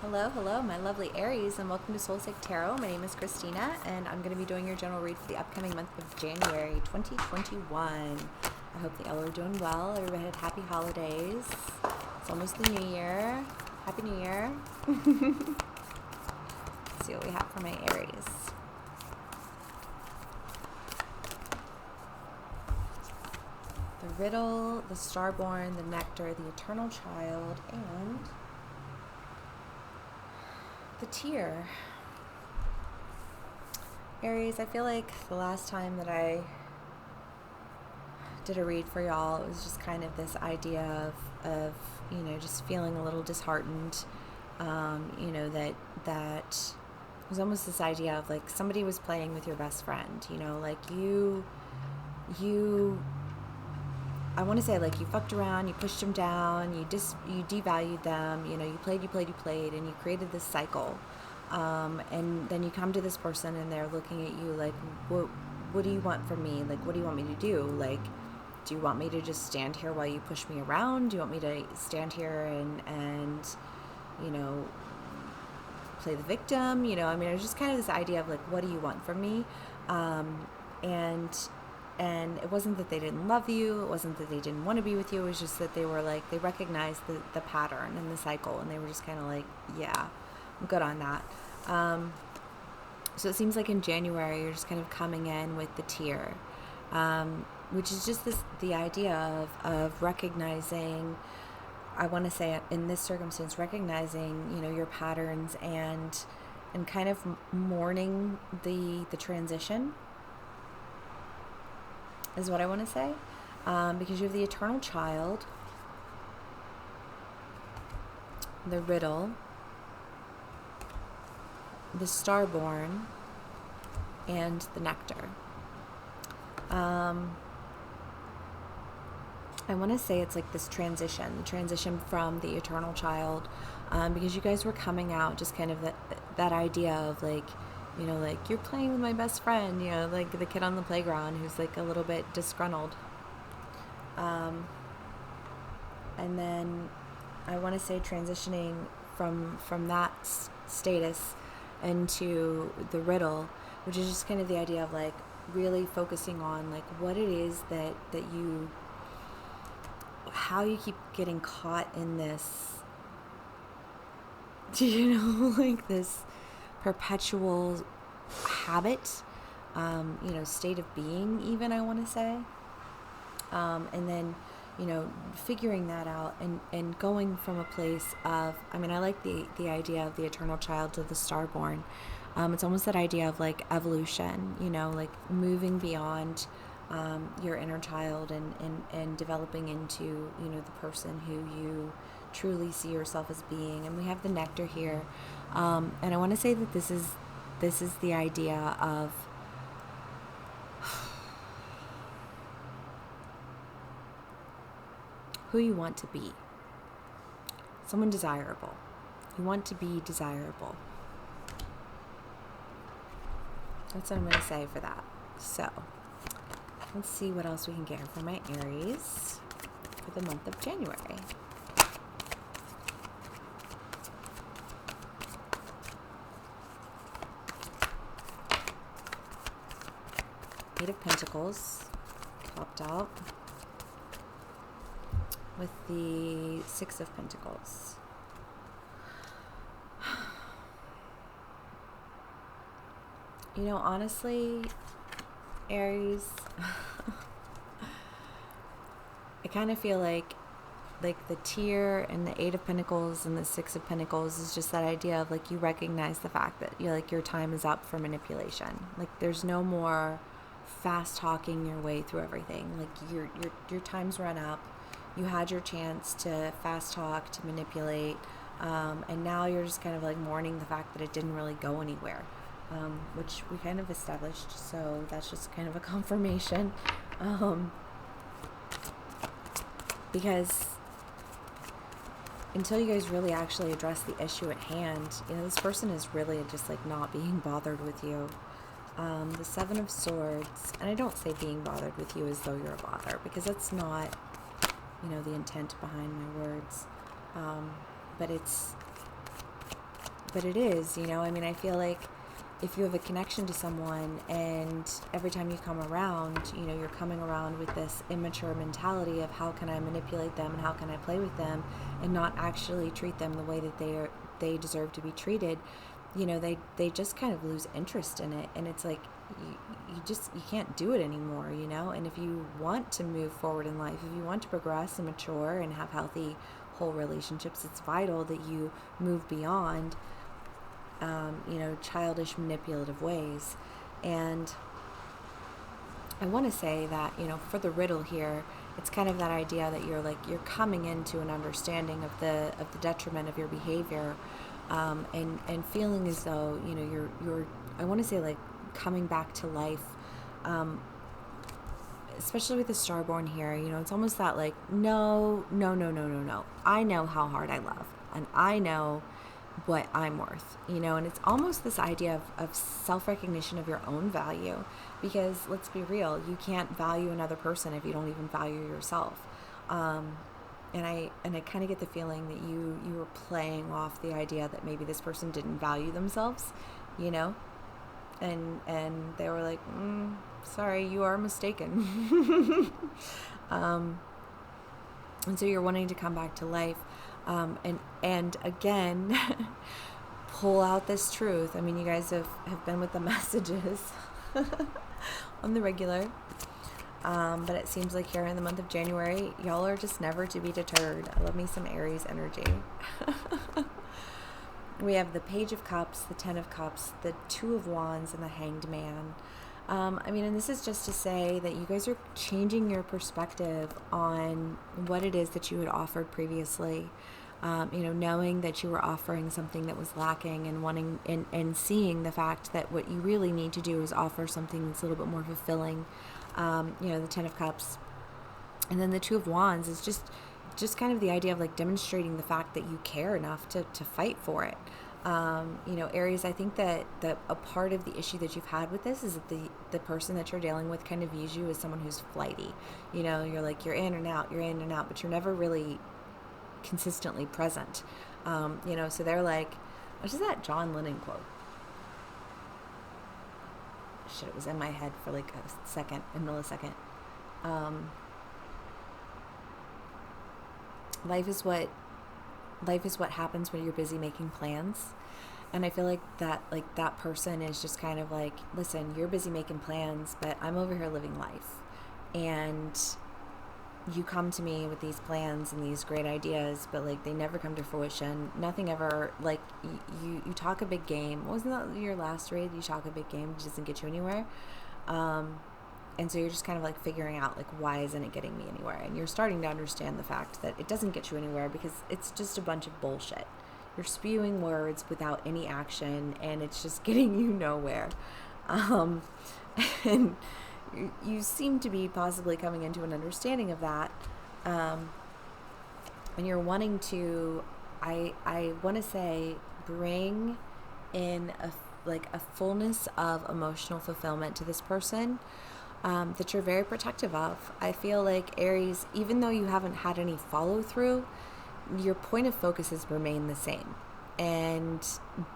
Hello, my lovely Aries, and welcome to Soulsec Tarot. My name is Christina, and I'm going to be doing your general read for the upcoming month of January 2021. I hope that y'all are doing well. Everybody had happy holidays. It's almost the new year. Happy New Year. Let's see what we have for my Aries. The Riddle, the Starborn, the Nectar, the Eternal Child, and the Tear. Aries, I feel like the last time that I did a read for y'all, it was just kind of this idea of just feeling a little disheartened. That was almost this idea of like somebody was playing with your best friend, like you I want to say like you fucked around, you pushed them down, you devalued them, you played, and you created this cycle. And then you come to this person and they're looking at you like, what do you want from me? Like, what do you want me to do? Like, do you want me to just stand here while you push me around? Do you want me to stand here and play the victim? It was just kind of this idea of like, what do you want from me? And it wasn't that they didn't love you. It wasn't that they didn't want to be with you. It was just that they were like, they recognized the pattern and the cycle. And they were just kind of like, yeah, I'm good on that. So it seems like in January, you're just kind of coming in with the Tear, which is just the idea of recognizing, I want to say in this circumstance, recognizing, your patterns and kind of mourning the transition. Is what I want to say, because you have the Eternal Child, the Riddle, the Starborn, and the Nectar. I want to say it's like this transition from the Eternal Child, because you guys were coming out just kind of that idea of like, like you're playing with my best friend, like the kid on the playground who's like a little bit disgruntled. And then I want to say transitioning from that status into the Riddle, which is just kind of the idea of like really focusing on like what it is that you, how you keep getting caught in this, like this perpetual habit, state of being, even, I want to say. And then, figuring that out and going from a place of, I like the idea of the Eternal Child to the Starborn. It's almost that idea of like evolution, like moving beyond your inner child and developing into, the person who you truly see yourself as being. And we have the Nectar here. And I want to say that this is the idea of who you want to be. Someone desirable. You want to be desirable. That's what I'm going to say for that. So, let's see what else we can get for my Aries for the month of January. Eight of Pentacles popped out with the Six of Pentacles. Honestly, Aries, I kind of feel like the Tear and the Eight of Pentacles and the Six of Pentacles is just that idea of like you recognize the fact that your time is up for manipulation. Like there's no more fast talking your way through everything. Like your time's run up. You had your chance to fast talk, to manipulate, and now you're just kind of like mourning the fact that it didn't really go anywhere, which we kind of established. So that's just kind of a confirmation, because until you guys really actually address the issue at hand, this person is really just like not being bothered with you. The Seven of Swords, and I don't say being bothered with you as though you're a bother, because that's not, the intent behind my words. But it's it is, I mean, I feel like if you have a connection to someone and every time you come around, you're coming around with this immature mentality of how can I manipulate them and how can I play with them and not actually treat them the way that they deserve to be treated, they just kind of lose interest in it. And it's like, you can't do it anymore, and if you want to move forward in life, if you want to progress and mature and have healthy whole relationships, it's vital that you move beyond childish manipulative ways. And I want to say that, for the riddle here, it's kind of that idea that you're coming into an understanding of the detriment of your behavior, and feeling as though, you're I want to say like coming back to life, especially with the starborn here, it's almost that like, no. I know how hard I love, and I know what I'm worth, and it's almost this idea of self-recognition of your own value, because let's be real, you can't value another person if you don't even value yourself. And I kind of get the feeling that you were playing off the idea that maybe this person didn't value themselves, and they were like, sorry, you are mistaken. And so you're wanting to come back to life. And again, pull out this truth. I mean, you guys have been with the messages on the regular. But it seems like here in the month of January, y'all are just never to be deterred. I love me some Aries energy. We have the Page of Cups, the Ten of Cups, the Two of Wands, and the Hanged Man. And this is just to say that you guys are changing your perspective on what it is that you had offered previously. Knowing that you were offering something that was lacking, and wanting and seeing the fact that what you really need to do is offer something that's a little bit more fulfilling. The Ten of Cups, and then the Two of Wands is just kind of the idea of like demonstrating the fact that you care enough to fight for it. Aries, I think that a part of the issue that you've had with this is that the person that you're dealing with kind of views you as someone who's flighty. You're like, you're in and out, but you're never really consistently present. So they're like, what is that John Lennon quote? Shit, it was in my head for like a millisecond. Life is what happens when you're busy making plans. And I feel like that person is just kind of like, listen, you're busy making plans, but I'm over here living life. And you come to me with these plans and these great ideas, but like they never come to fruition. Nothing ever, like you talk a big game. Wasn't that your last read? You talk a big game, which doesn't get you anywhere. And so you're just kind of like figuring out like, why isn't it getting me anywhere? And you're starting to understand the fact that it doesn't get you anywhere because it's just a bunch of bullshit. You're spewing words without any action, and it's just getting you nowhere. And you seem to be possibly coming into an understanding of that. And you're wanting to, I want to say, bring in a fullness of emotional fulfillment to this person, that you're very protective of. I feel like Aries, even though you haven't had any follow through, your point of focus has remained the same. And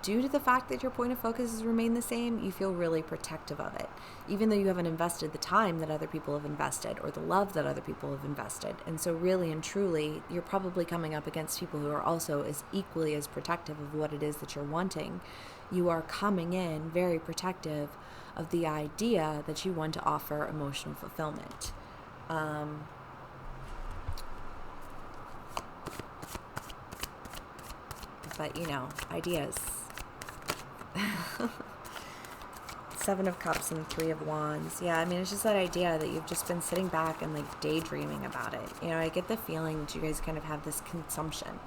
due to the fact that your point of focus has remained the same, you feel really protective of it. Even though you haven't invested the time that other people have invested or the love that other people have invested. And so really and truly, you're probably coming up against people who are also as equally as protective of what it is that you're wanting. You are coming in very protective of the idea that you want to offer emotional fulfillment. But, ideas. Seven of Cups and Three of Wands. Yeah, it's just that idea that you've just been sitting back and like daydreaming about it. I get the feeling that you guys kind of have this consumption.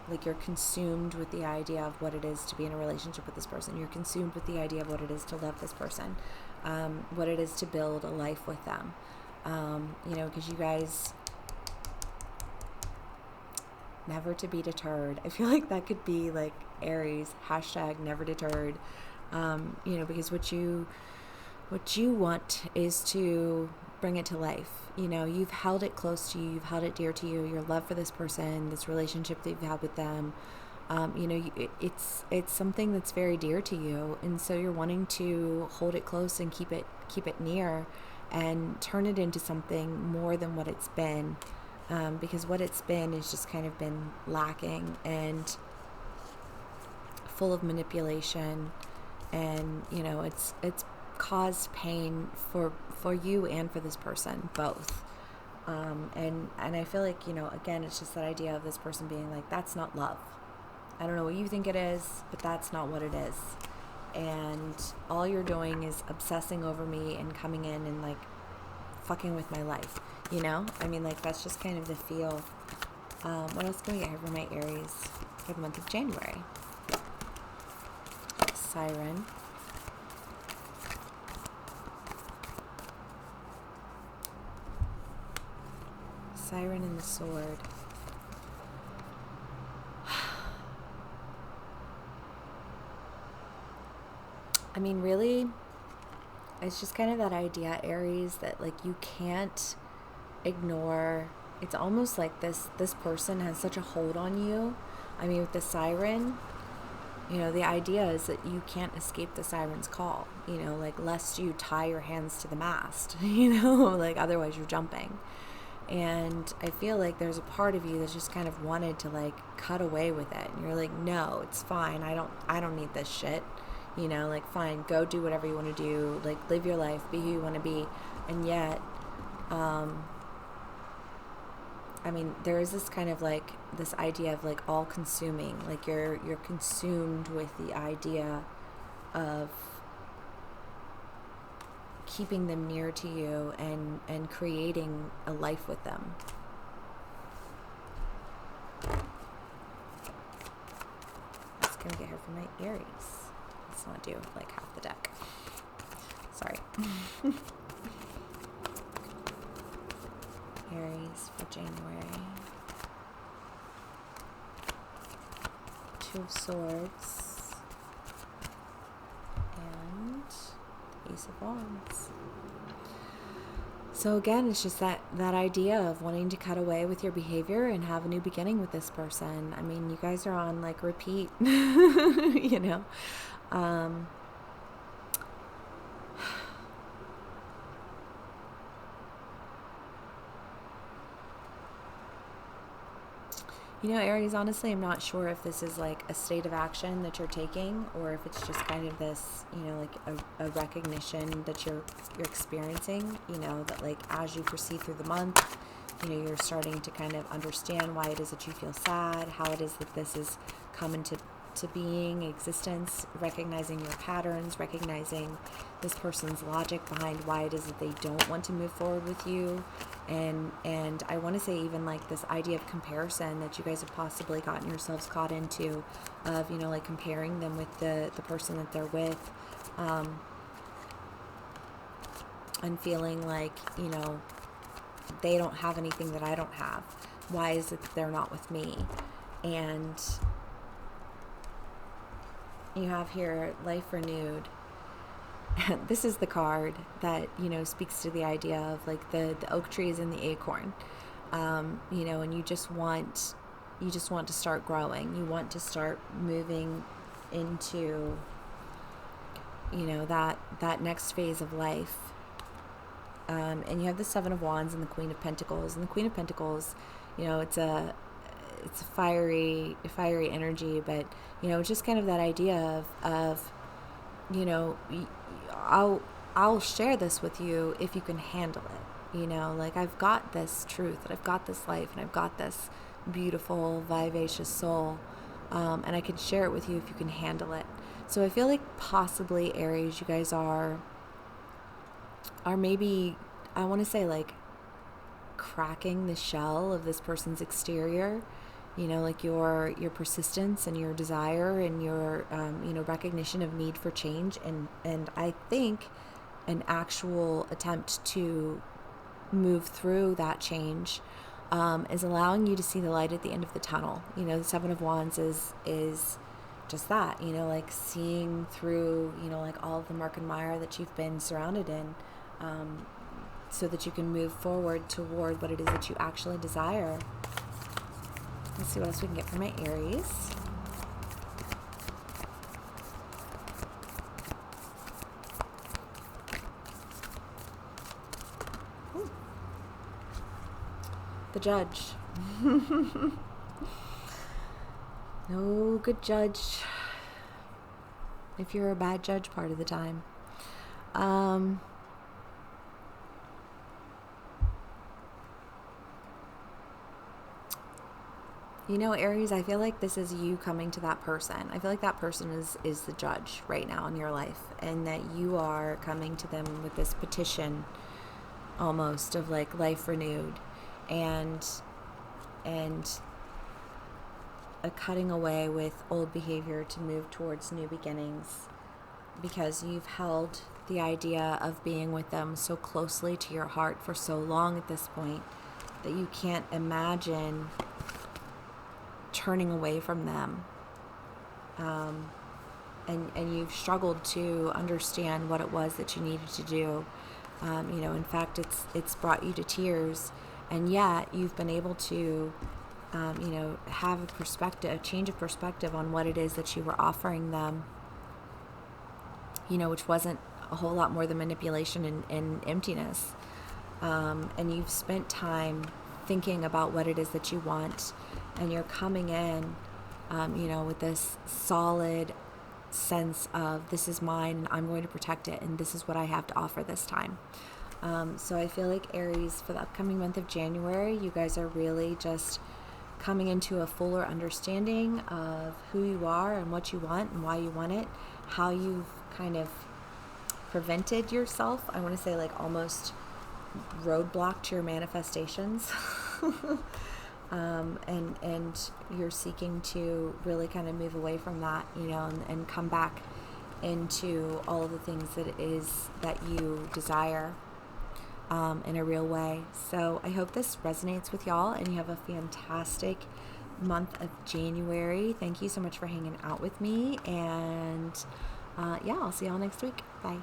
Like you're consumed with the idea of what it is to be in a relationship with this person. You're consumed with the idea of what it is to love this person. What it is to build a life with them. Because you guys... never to be deterred. I feel like that could be like Aries, #never deterred. Because what you want is to bring it to life. You've held it close to you, you've held it dear to you, your love for this person, this relationship that you've had with them. It's something that's very dear to you, and so you're wanting to hold it close and keep it near, and turn it into something more than what it's been, because what it's been has just kind of been lacking and full of manipulation, and it's caused pain for you and for this person both. And I feel like, again, it's just that idea of this person being like, that's not love. I don't know what you think it is, but that's not what it is. And all you're doing is obsessing over me and coming in and like fucking with my life. That's just kind of the feel. What else can we get here for my Aries for the month of January? Siren. Siren and the sword. I mean, really, it's just kind of that idea, Aries, that like you can't ignore. It's almost like this person has such a hold on you. I mean, with the siren, the idea is that you can't escape the siren's call, like lest you tie your hands to the mast, like otherwise you're jumping. And I feel like there's a part of you that's just kind of wanted to like cut away with it. And you're like, no, it's fine. I don't need this shit. Like, fine, go do whatever you want to do. Like, live your life, be who you want to be. And yet, there is this kind of like this idea of like all consuming. Like you're consumed with the idea of keeping them near to you and creating a life with them. What's gonna get here for my Aries? Let's not do like half the deck. Sorry. Aries for January. Two of Swords and Ace of Wands. So again, it's just that idea of wanting to cut away with your behavior and have a new beginning with this person. I mean, you guys are on like repeat, Aries, honestly, I'm not sure if this is like a state of action that you're taking, or if it's just kind of this, like a recognition that you're experiencing, that like as you proceed through the month, you're starting to kind of understand why it is that you feel sad, how it is that this is come into being, existence, recognizing your patterns, recognizing this person's logic behind why it is that they don't want to move forward with you. And I want to say even like this idea of comparison that you guys have possibly gotten yourselves caught into, of, like comparing them with the person that they're with, and feeling like, they don't have anything that I don't have. Why is it that they're not with me? And you have here life renewed. This is the card that, speaks to the idea of like the oak trees and the acorn, and you just want to start growing. You want to start moving into, that next phase of life. And you have the Seven of Wands and the Queen of Pentacles. And the Queen of Pentacles, it's a fiery energy, but it's just kind of that idea of I'll share this with you if you can handle it. Like I've got this truth, and I've got this life, and I've got this beautiful, vivacious soul, and I can share it with you if you can handle it. So I feel like possibly, Aries, you guys are maybe, I want to say like cracking the shell of this person's exterior, like your persistence and your desire and your recognition of need for change, and I think an actual attempt to move through that change is allowing you to see the light at the end of the tunnel. The Seven of Wands is just that, like seeing through, like all of the muck and mire that you've been surrounded in, so that you can move forward toward what it is that you actually desire. Let's see what else we can get for my Aries. the judge. No good judge if you're a bad judge part of the time. You know, Aries, I feel like this is you coming to that person. I feel like that person is the judge right now in your life, and that you are coming to them with this petition almost of like life renewed and a cutting away with old behavior to move towards new beginnings, because you've held the idea of being with them so closely to your heart for so long at this point that you can't imagine turning away from them. And you've struggled to understand what it was that you needed to do. In fact, it's brought you to tears, and yet you've been able to, have a change of perspective on what it is that you were offering them, which wasn't a whole lot more than manipulation and emptiness. And you've spent time thinking about what it is that you want, and you're coming in, with this solid sense of this is mine and I'm going to protect it, and this is what I have to offer this time. So I feel like Aries, for the upcoming month of January, you guys are really just coming into a fuller understanding of who you are and what you want and why you want it, how you've kind of prevented yourself, I want to say like almost roadblocked your manifestations. And you're seeking to really kind of move away from that, and come back into all of the things that it is that you desire in a real way. So I hope this resonates with y'all, and you have a fantastic month of January. Thank you so much for hanging out with me, and I'll see y'all next week. Bye.